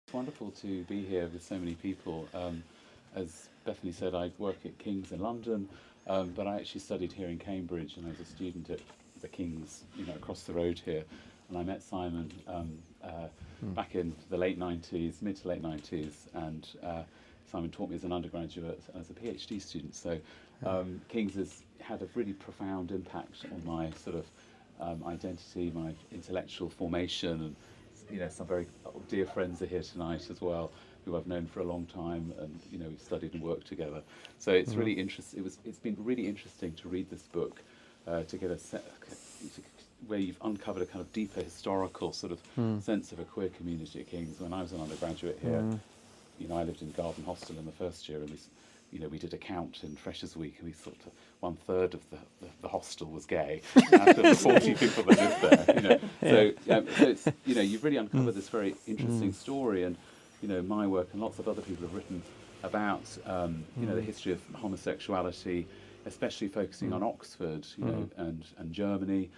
It's wonderful to be here with so many people. As Bethany said, I work at King's in London, but I actually studied here in Cambridge, and I was a student at the King's, across the road here. And I met Simon back in the late 90s, mid to late 90s, and Simon taught me as an undergraduate and as a PhD student. So King's has had a really profound impact on my sort of identity, my intellectual formation, and some very dear friends are here tonight as well, who I've known for a long time, and we've studied and worked together. So it's really interesting. It's been really interesting to read this book, to get where you've uncovered a kind of deeper historical sort of sense of a queer community at King's. When I was an undergraduate here, I lived in Garden Hostel in the first year, and we did a count in Freshers' Week, and we thought 1/3 of the hostel was gay out of the 40 people that lived there. So it's, you've really uncovered this very interesting story, and my work and lots of other people have written about the history of homosexuality, especially focusing on Oxford, and Germany.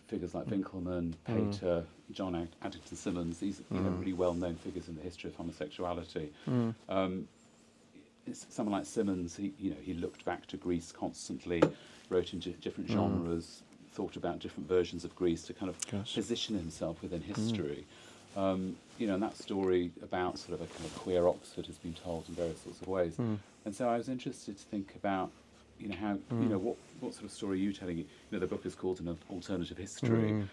Figures like Winkelmann, Pater, John Addington Symonds. These really well-known figures in the history of homosexuality. Someone like Symonds, he looked back to Greece constantly, wrote in different genres, thought about different versions of Greece to kind of position himself within history. And that story about sort of a kind of queer Oxford has been told in various sorts of ways. And so I was interested to think about, how, what sort of story are you telling? The book is called An Alternative History.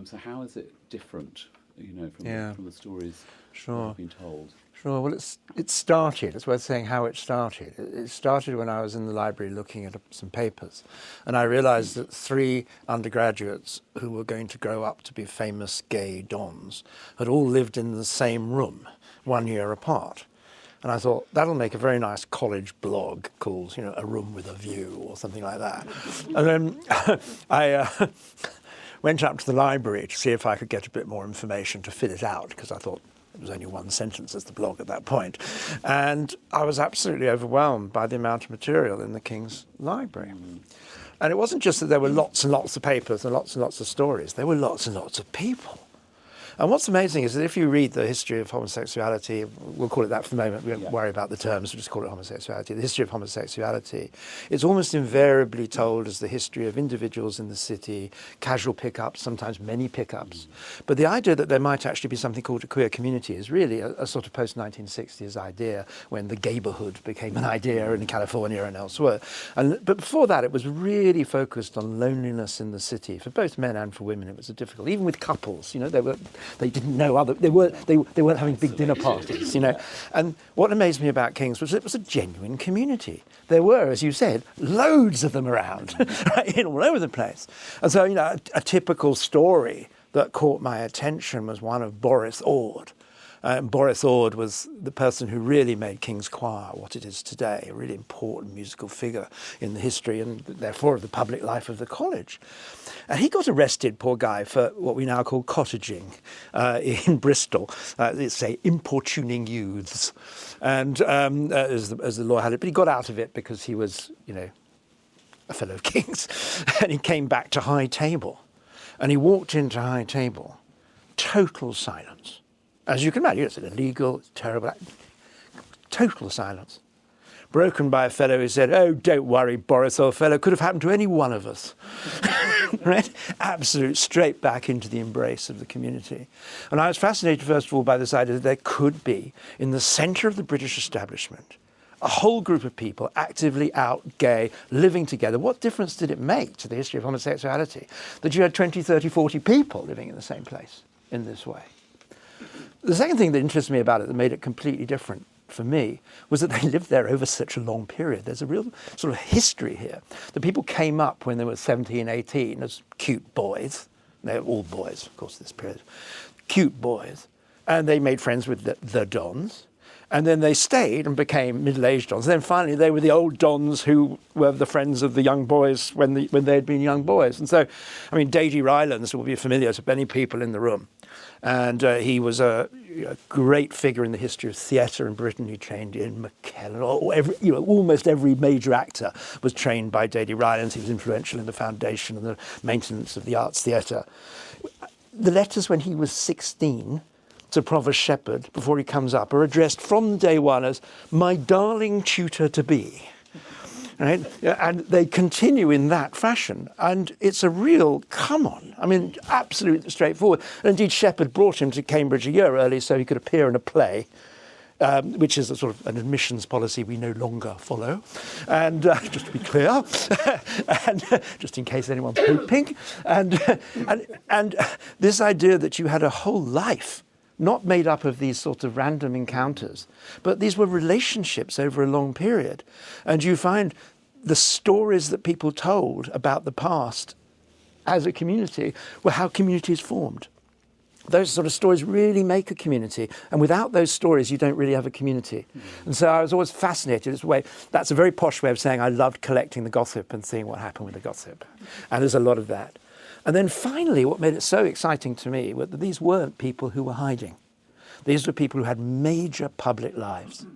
So how is it different, from the stories that have been told? Sure. Well, it started. It's worth saying how it started. It started when I was in the library looking at some papers, and I realised that 3 undergraduates who were going to grow up to be famous gay dons had all lived in the same room 1 year apart. And I thought, that'll make a very nice college blog called, A Room with a View or something like that. And then I went up to the library to see if I could get a bit more information to fill it out, because I thought it was only 1 sentence as the blog at that point. And I was absolutely overwhelmed by the amount of material in the King's Library. And it wasn't just that there were lots and lots of papers and lots of stories. There were lots and lots of people. And what's amazing is that if you read the history of homosexuality, we'll call it that for the moment, we don't worry about the terms, we'll just call it homosexuality, the history of homosexuality, it's almost invariably told as the history of individuals in the city, casual pickups, sometimes many pickups. But the idea that there might actually be something called a queer community is really a sort of post-1960s idea, when the gayborhood became an idea in California and elsewhere. But before that, it was really focused on loneliness in the city. For both men and for women, it was difficult. Even with couples, they didn't know other. They weren't having big dinner parties, And what amazed me about King's was it was a genuine community. There were, as you said, loads of them around, right, all over the place. And so, a typical story that caught my attention was one of Boris Ord. Boris Ord was the person who really made King's Choir what it is today, a really important musical figure in the history and therefore of the public life of the college. And he got arrested, poor guy, for what we now call cottaging in Bristol. It's, say, importuning youths, and as the law had it. But he got out of it because he was, a fellow of King's. And he came back to High Table. And he walked into High Table, total silence. As you can imagine, it's illegal, it's terrible. Total silence. Broken by a fellow who said, "Oh, don't worry, Boris, old fellow, could have happened to any one of us." Right? Absolute, straight back into the embrace of the community. And I was fascinated, first of all, by this idea that there could be, in the centre of the British establishment, a whole group of people actively out, gay, living together. What difference did it make to the history of homosexuality that you had 20, 30, 40 people living in the same place in this way? The second thing that interested me about it, that made it completely different for me, was that they lived there over such a long period. There's a real sort of history here. The people came up when they were 17, 18 as cute boys. They're all boys, of course, this period. Cute boys. And they made friends with the dons. And then they stayed and became middle-aged dons. And then finally they were the old dons who were the friends of the young boys when they had been young boys. And so, Dady Rylands will be familiar to many people in the room. And he was a great figure in the history of theatre in Britain. He trained in McKellen. Almost every major actor was trained by Dady Rylands. He was influential in the foundation and the maintenance of the Arts Theatre. The letters when he was 16 to Provost Shepherd before he comes up are addressed from day one as "my darling tutor-to-be." Right? And they continue in that fashion. And it's a real come on. I mean, absolutely straightforward. And indeed, Shepherd brought him to Cambridge a year early so he could appear in a play, which is a sort of an admissions policy we no longer follow. And just to be clear, and just in case anyone's hoping. And this idea that you had a whole life not made up of these sort of random encounters, but these were relationships over a long period. And you find the stories that people told about the past as a community were how communities formed. Those sort of stories really make a community. And without those stories, you don't really have a community. And so I was always fascinated. That's a very posh way of saying I loved collecting the gossip and seeing what happened with the gossip. And there's a lot of that. And then finally, what made it so exciting to me was that these weren't people who were hiding. These were people who had major public lives.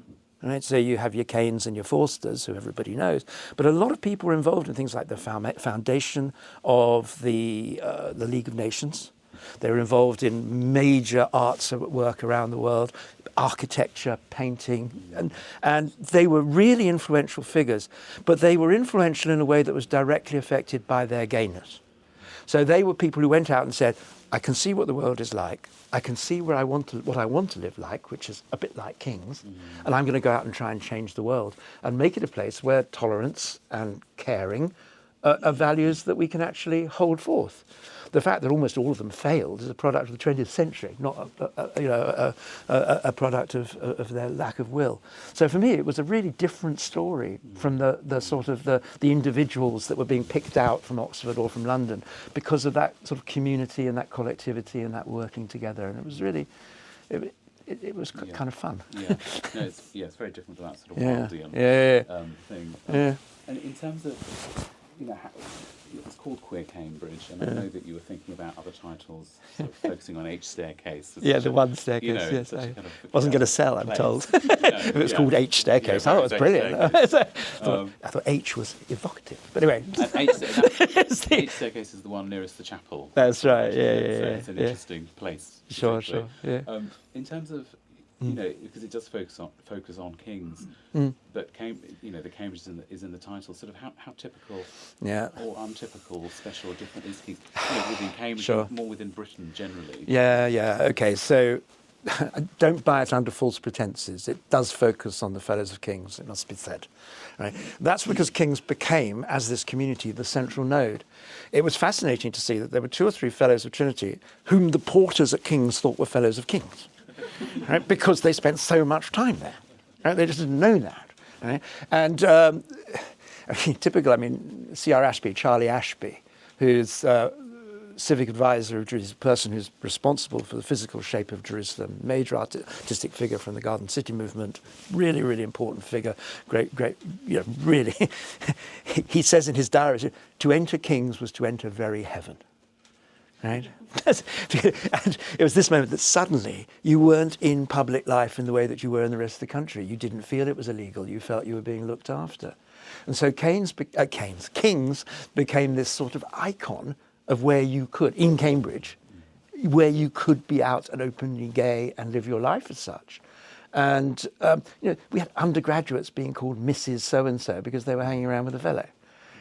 Right? So you have your Keynes and your Forsters, who everybody knows, but a lot of people were involved in things like the foundation of the League of Nations. They were involved in major arts work around the world, architecture, painting, and they were really influential figures, but they were influential in a way that was directly affected by their gayness. So they were people who went out and said, I can see what the world is like. I can see what I want to live like, which is a bit like Kings. And I'm going to go out and try and change the world and make it a place where tolerance and caring are values that we can actually hold forth. The fact that almost all of them failed is a product of the 20th century, not a product of their lack of will. So for me, it was a really different story from the sort of the individuals that were being picked out from Oxford or from London because of that sort of community and that collectivity and that working together. And it was really, it was kind of fun. Yeah, no, it's very different from that sort of Wildian thing. And in terms of, it's called Queer Cambridge, and I know that you were thinking about other titles, sort of focusing on H Staircase. The one staircase, yes. I wasn't going to sell, I'm told. If it was called H Staircase, it was brilliant. I thought H was evocative. But anyway. H Staircase is the one nearest the chapel. That's right, So it's an interesting place. Sure, yeah. In terms of, because it does focus on Kings, but the Cambridge is in the title. Sort of how typical or untypical, special or different is Kings within Cambridge, more within Britain generally? Okay, so don't buy it under false pretences. It does focus on the Fellows of Kings, it must be said. Right? That's because Kings became, as this community, the central node. It was fascinating to see that there were 2 or 3 Fellows of Trinity whom the porters at Kings thought were Fellows of Kings. Right, because they spent so much time there. Right? They just didn't know that. Right? And Charlie Ashby, who's civic advisor of Jerusalem, person who's responsible for the physical shape of Jerusalem, major artistic figure from the Garden City movement, really, really important figure, great, really. He says in his diaries, to enter Kings was to enter very heaven. Right? And it was this moment that suddenly you weren't in public life in the way that you were in the rest of the country. You didn't feel it was illegal. You felt you were being looked after. And so Kings became this sort of icon of where you could, in Cambridge, where you could be out and openly gay and live your life as such. And we had undergraduates being called Mrs. So-and-so because they were hanging around with a fellow.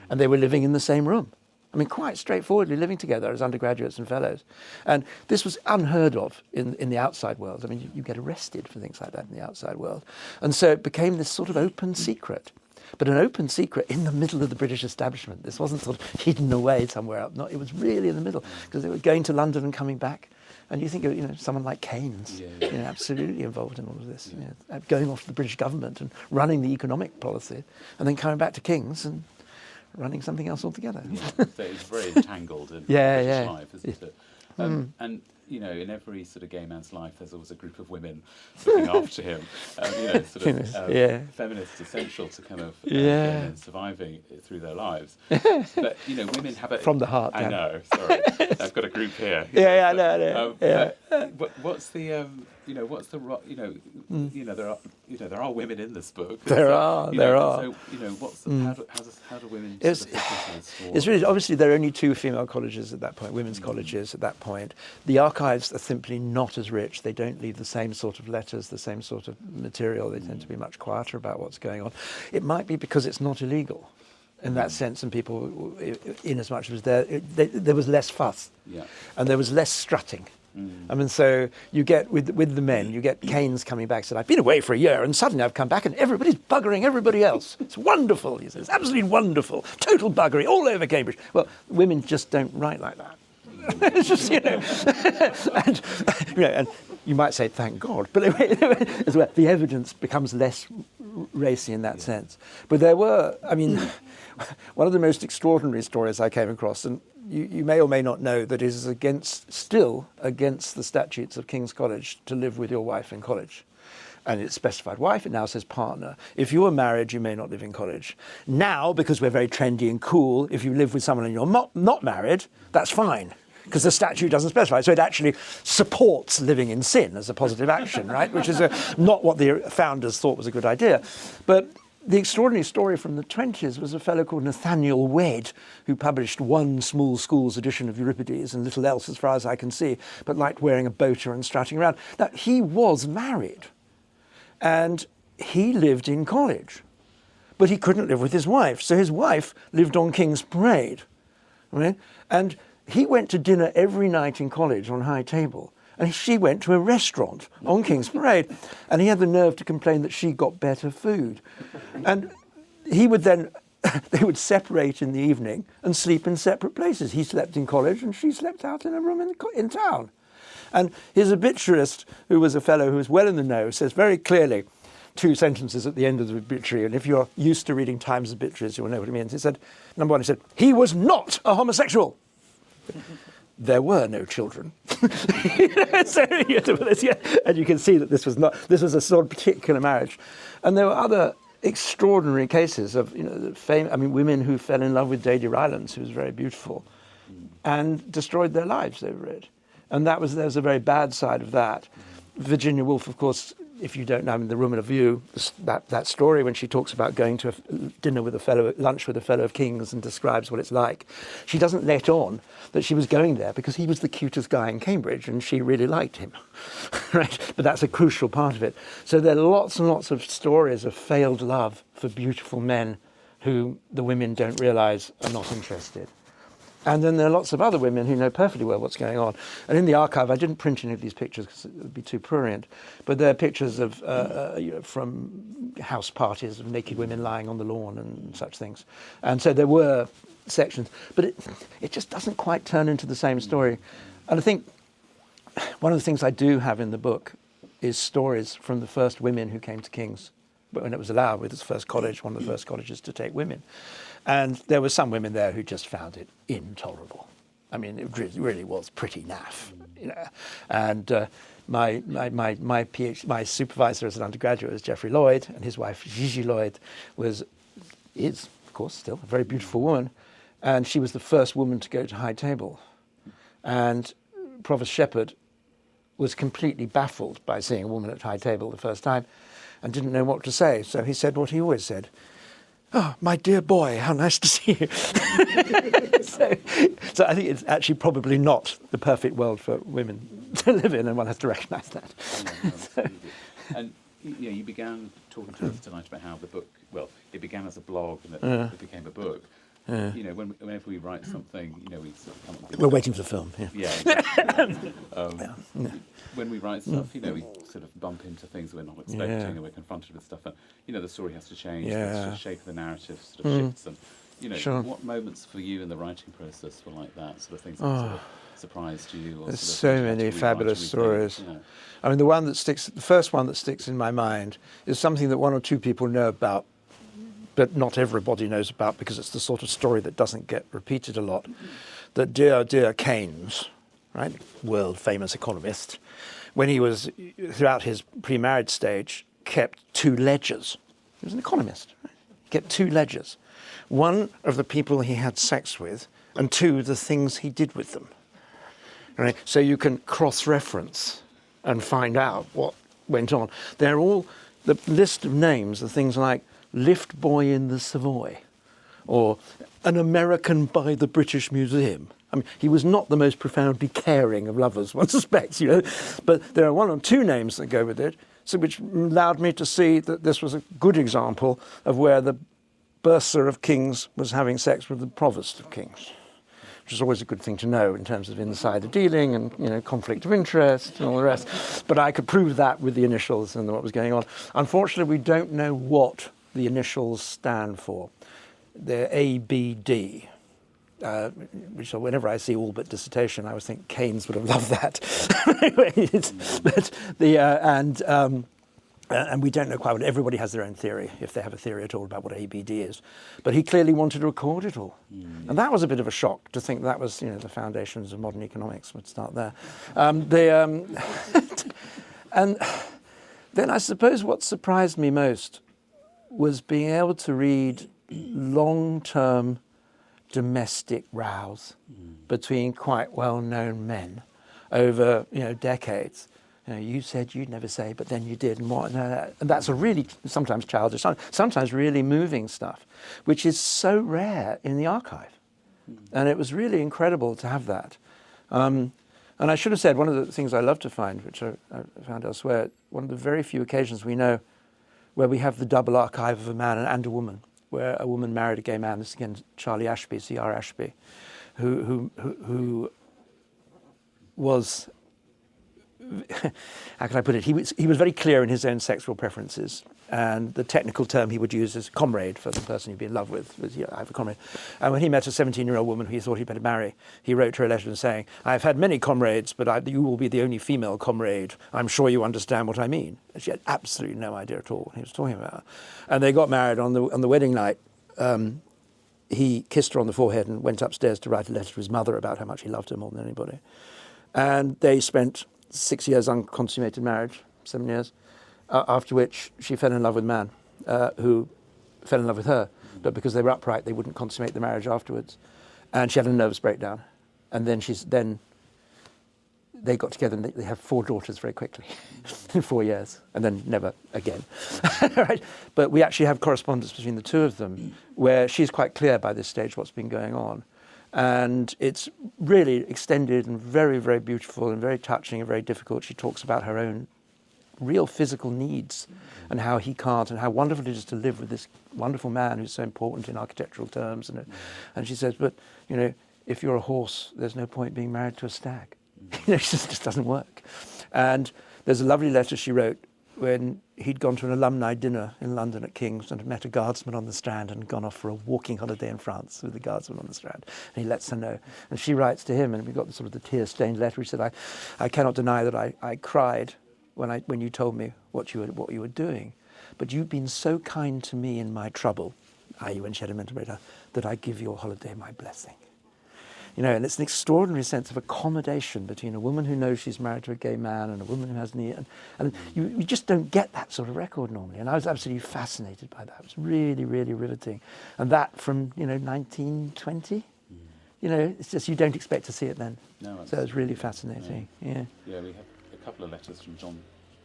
And they were living in the same room. I mean, quite straightforwardly living together as undergraduates and fellows. And this was unheard of in the outside world. I mean, you get arrested for things like that in the outside world. And so it became this sort of open secret. But an open secret in the middle of the British establishment. This wasn't sort of hidden away somewhere up. No, it was really in the middle because they were going to London and coming back. And you think of someone like Keynes, absolutely involved in all of this, going off to the British government and running the economic policy and then coming back to Kings and running something else altogether. So it's very entangled in British life, isn't it? And in every sort of gay man's life, there's always a group of women looking after him. Feminists essential to kind of surviving surviving through their lives. But women have from the heart. I know. Sorry, I've got a group here. I know. What's the there are there are women in this book. There are. So, what's how do women sort of fit into this story? It's really, obviously there are only 2 female colleges at that point, women's colleges at that point. The archives are simply not as rich. They don't leave the same sort of letters, the same sort of material. They tend to be much quieter about what's going on. It might be because it's not illegal in that sense, and people, in as much as there was less fuss, and there was less strutting. I mean, so you get, with the men, you get Keynes coming back and said, I've been away for a year and suddenly I've come back and everybody's buggering everybody else. It's wonderful, he says, it's absolutely wonderful. Total buggery all over Cambridge. Well, women just don't write like that. It's just, and you might say, thank God, but as well, the evidence becomes less racy in that sense. But there were, I mean, one of the most extraordinary stories I came across, and you may or may not know that it is still against the statutes of King's College to live with your wife in college. And it's specified wife, it now says partner. If you were married, you may not live in college. Now, because we're very trendy and cool, if you live with someone and you're not married, that's fine, because the statute doesn't specify. So it actually supports living in sin as a positive action, right? Which is not what the founders thought was a good idea. But the extraordinary story from the 20s was a fellow called Nathaniel Wedd, who published one small school's edition of Euripides and little else as far as I can see, but liked wearing a boater and strutting around. Now, he was married, and he lived in college, but he couldn't live with his wife. So his wife lived on King's Parade, right? And he went to dinner every night in college on High Table. And she went to a restaurant on King's Parade, and he had the nerve to complain that she got better food. And he would then, they would separate in the evening and sleep in separate places. He slept in college and she slept out in a room in town. And his obituarist, who was a fellow who was well in the know, says very clearly, 2 sentences at the end of the obituary, and if you're used to reading Times obituaries, you'll know what it means. He said, number 1, he said, he was not a homosexual. There were no children. So, and you can see that this was a sort of particular marriage. And there were other extraordinary cases of, women who fell in love with Dady Rylance, who was very beautiful, and destroyed their lives over it. And there's a very bad side of that. Virginia Woolf, of course, if you don't know, in The Room and a View, that story when she talks about going to lunch with a fellow of King's and describes what it's like, she doesn't let on that she was going there because he was the cutest guy in Cambridge and she really liked him, right? But that's a crucial part of it. So there are lots and lots of stories of failed love for beautiful men who the women don't realise are not interested. And then there are lots of other women who know perfectly well what's going on. And in the archive, I didn't print any of these pictures because it would be too prurient, but there are pictures of from house parties of naked women lying on the lawn and such things. And so there were sections, but it just doesn't quite turn into the same story. And I think one of the things I do have in the book is stories from the first women who came to King's, when it was allowed with its first college, one of the first colleges to take women. And there were some women there who just found it intolerable. I mean, it really was pretty naff, And my supervisor as an undergraduate was Geoffrey Lloyd, and his wife Gigi Lloyd is, of course, still a very beautiful woman, and she was the first woman to go to High Table. And Provost Shepherd was completely baffled by seeing a woman at High Table the first time, and didn't know what to say. So he said what he always said. Oh, my dear boy, how nice to see you. So I think it's actually probably not the perfect world for women to live in, and one has to recognise that. And you began talking to us tonight about how the book, it began as a blog and it became a book. Whenever we write something, we sort of come up with... We're waiting for the film, yeah. Yeah, exactly. When we write stuff, we sort of bump into things we're not expecting, and we're confronted with stuff, and the story has to change. The shape of the narrative sort of shifts, and what moments for you in the writing process were like that? Sort of things that sort of surprised you? Or There's sort of so many fabulous stories. I mean, the first one that sticks in my mind is something that 1 or 2 people know about, but not everybody knows about because it's the sort of story that doesn't get repeated a lot. That dear Keynes, right, world famous economist, when he was throughout his pre-marriage stage, kept 2 ledgers. He was an economist, right? Kept 2 ledgers. 1 of the people he had sex with, and 2 the things he did with them. Right? So you can cross-reference and find out what went on. They're all the list of names are things like lift boy in the Savoy, or an American by the British Museum. I mean, he was not the most profoundly caring of lovers, one suspects, you know. But there are one or two names that go with it, so which allowed me to see that this was a good example of where the bursar of kings was having sex with the provost of kings, which is always a good thing to know in terms of insider dealing and, you know, conflict of interest and all the rest. But I could prove that with the initials and what was going on. Unfortunately, we don't know what the initials stand for. They're ABD. Which whenever I see all but dissertation, I always think Keynes would have loved that. Anyway, and we don't know quite what. Everybody has their own theory, if they have a theory at all about what ABD is. But he clearly wanted to record it all, and that was a bit of a shock to think that was, you know, the foundations of modern economics would start there. And then I suppose what surprised me most was being able to read long-term domestic rows between quite well-known men over, you know, decades. You know, you said you'd never say, but then you did, and what? And that's a really sometimes childish, sometimes really moving stuff, which is so rare in the archive, and it was really incredible to have that. And I should have said one of the things I love to find, which I found elsewhere, one of the very few occasions we know where we have the double archive of a man and a woman, where a woman married a gay man. This again, Charlie Ashby, C.R. Ashby, who was, how can I put it? He was very clear in his own sexual preferences, and the technical term he would use is comrade for the person he'd be in love with. Was, I have a comrade. And when he met a 17-year-old woman who he thought he'd better marry, he wrote her a letter saying, "I've had many comrades, but you will be the only female comrade. I'm sure you understand what I mean." And she had absolutely no idea at all what he was talking about. And they got married on the wedding night. He kissed her on the forehead and went upstairs to write a letter to his mother about how much he loved her more than anybody. And they spent 6 years unconsummated marriage, 7 years, after which she fell in love with a man who fell in love with her. But because they were upright, they wouldn't consummate the marriage afterwards. And she had a nervous breakdown. And then they got together and they have 4 daughters very quickly in 4 years, and then never again. Right? But we actually have correspondence between the two of them where she's quite clear by this stage what's been going on. And it's really extended and very, very beautiful and very touching and very difficult. She talks about her own real physical needs and how he can't, and how wonderful it is to live with this wonderful man who's so important in architectural terms. And she says, but, you know, if you're a horse, there's no point being married to a stag. You know, it just doesn't work. And there's a lovely letter she wrote when he'd gone to an alumni dinner in London at King's and met a guardsman on the Strand and gone off for a walking holiday in France with the guardsman on the Strand. And he lets her know. And she writes to him, and we've got the sort of the tear-stained letter. He said, I cannot deny that I cried when you told me what you were doing. But you've been so kind to me in my trouble, i.e. when she had a mental breakdown, that I give your holiday my blessing. You know, and it's an extraordinary sense of accommodation between a woman who knows she's married to a gay man and a woman who has need. And you just don't get that sort of record normally. And I was absolutely fascinated by that. It was really, really riveting. And that from, 1920, it's just you don't expect to see it then. No, so it's really fascinating. Yeah. Yeah, we have a couple of letters from John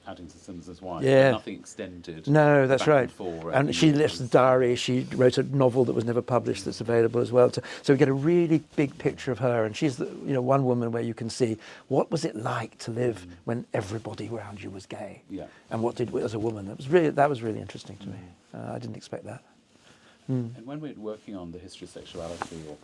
Addington Symonds' wife. Yeah. Nothing extended. No, that's right. And she lists the diary. She wrote a novel that was never published that's available as well. So we get a really big picture of her. And she's the, one woman where you can see what was it like to live when everybody around you was gay. Yeah. And what did as a woman. That was really interesting to me. I didn't expect that. And when we're working on the history of sexuality or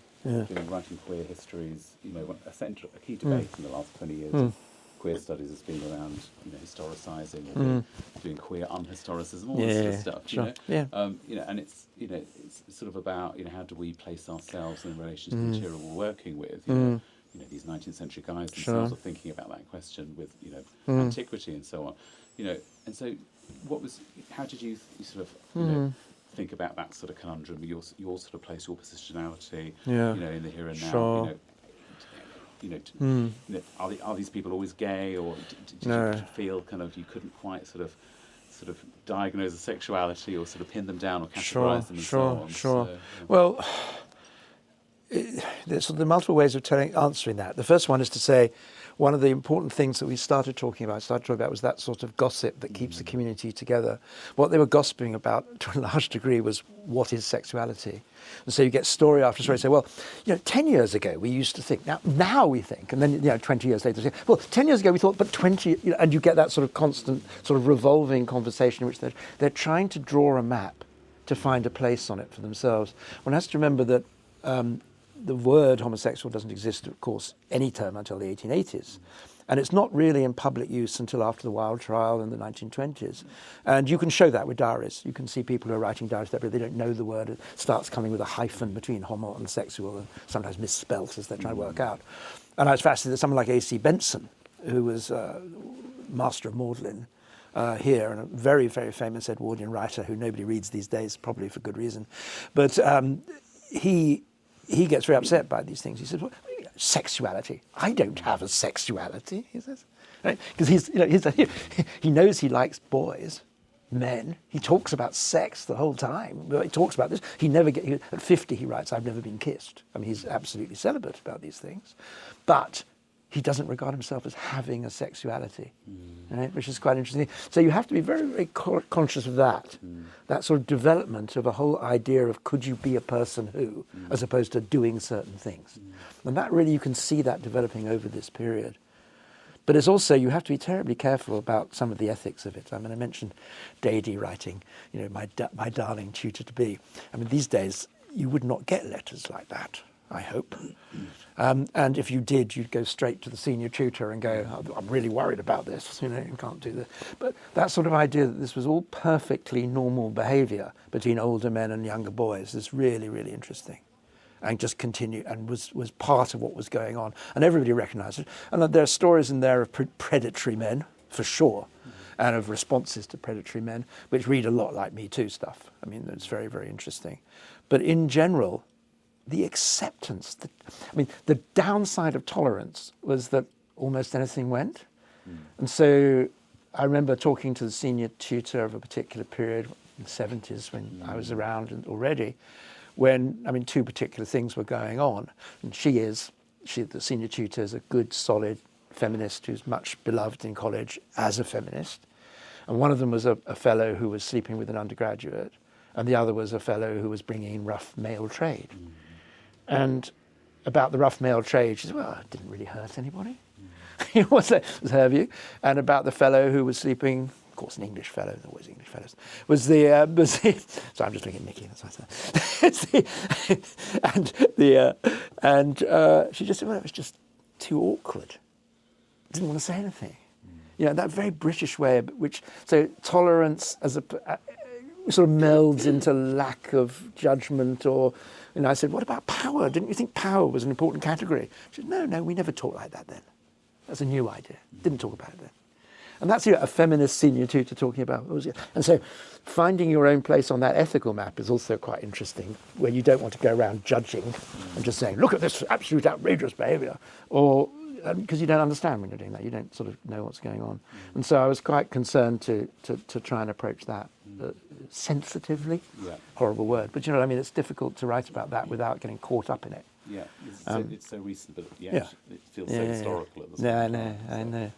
writing queer histories, a key debate in the last 20 years queer studies has been around, historicising or doing queer unhistoricism, all this sort of stuff. Sure. And it's sort of about how do we place ourselves in relation to the material we're working with. These 19th century guys themselves are thinking about that question with antiquity and so on. And so how did you sort of think about that sort of conundrum? Your sort of place, your positionality, in the here and now. Sure. Are these people always gay, or did you feel kind of you couldn't quite sort of diagnose the sexuality or sort of pin them down or categorise them and so on? Sure. Well, there's sort of multiple ways of answering that. The first one is to say, one of the important things that we started talking about was that sort of gossip that keeps the community together. What they were gossiping about, to a large degree, was what is sexuality. And so you get story after story, say, well, 10 years ago we used to think, now we think, and then 20 years later, well, 10 years ago we thought, but 20, and you get that sort of constant, sort of revolving conversation in which they're trying to draw a map to find a place on it for themselves. One has to remember that the word homosexual doesn't exist, of course, any term until the 1880s. And it's not really in public use until after the Wilde trial in the 1920s. And you can show that with diaries. You can see people who are writing diaries that they don't know the word. It starts coming with a hyphen between homo and sexual, and sometimes misspelt as they're trying to work out. And I was fascinated that someone like A.C. Benson, who was master of Magdalen here, and a very, very famous Edwardian writer who nobody reads these days, probably for good reason. But he gets very upset by these things. He says, well, sexuality. I don't have a sexuality, he says. Because right? He knows he likes boys, men. He talks about sex the whole time. He talks about this. At 50, he writes, I've never been kissed. I mean, he's absolutely celibate about these things. But he doesn't regard himself as having a sexuality, right? Which is quite interesting. So you have to be very, very conscious of that sort of development of a whole idea of could you be a person who, as opposed to doing certain things. And that really, you can see that developing over this period. But it's also, you have to be terribly careful about some of the ethics of it. I mean, I mentioned Dady writing, my darling tutor-to-be. I mean, these days, you would not get letters like that, I hope. And if you did, you'd go straight to the senior tutor and go, I'm really worried about this, you can't do this. But that sort of idea that this was all perfectly normal behaviour between older men and younger boys is really, really interesting. And just continued, and was part of what was going on. And everybody recognised it. And there are stories in there of predatory men, for sure, and of responses to predatory men, which read a lot like Me Too stuff. I mean, it's very, very interesting. But in general, the acceptance, the downside of tolerance was that almost anything went. And so I remember talking to the senior tutor of a particular period in the 70s when I was around already, when, two particular things were going on. And the senior tutor is a good, solid feminist who's much beloved in college as a feminist. And one of them was a fellow who was sleeping with an undergraduate, and the other was a fellow who was bringing in rough male trade. And about the rough male trade, she said, well, it didn't really hurt anybody. was her view. And about the fellow who was sleeping, of course, an English fellow, there always English fellows, so I'm just looking at Nikki, that's what I said. and she just said, well, it was just too awkward. Didn't want to say anything. That very British way, so tolerance as sort of melds into lack of judgment, or, I said, what about power? Didn't you think power was an important category? She said, no, we never talked like that then. That's a new idea. Didn't talk about it then. And that's a feminist senior tutor talking about. And so finding your own place on that ethical map is also quite interesting, where you don't want to go around judging and just saying, look at this absolute outrageous behaviour, or because you don't understand when you're doing that. You don't sort of know what's going on. And so I was quite concerned to try and approach that sensitively. Yeah. Horrible word. But you know what I mean? It's difficult to write about that without getting caught up in it. Yeah, it's so recent, but it feels so historical at the same time. I know.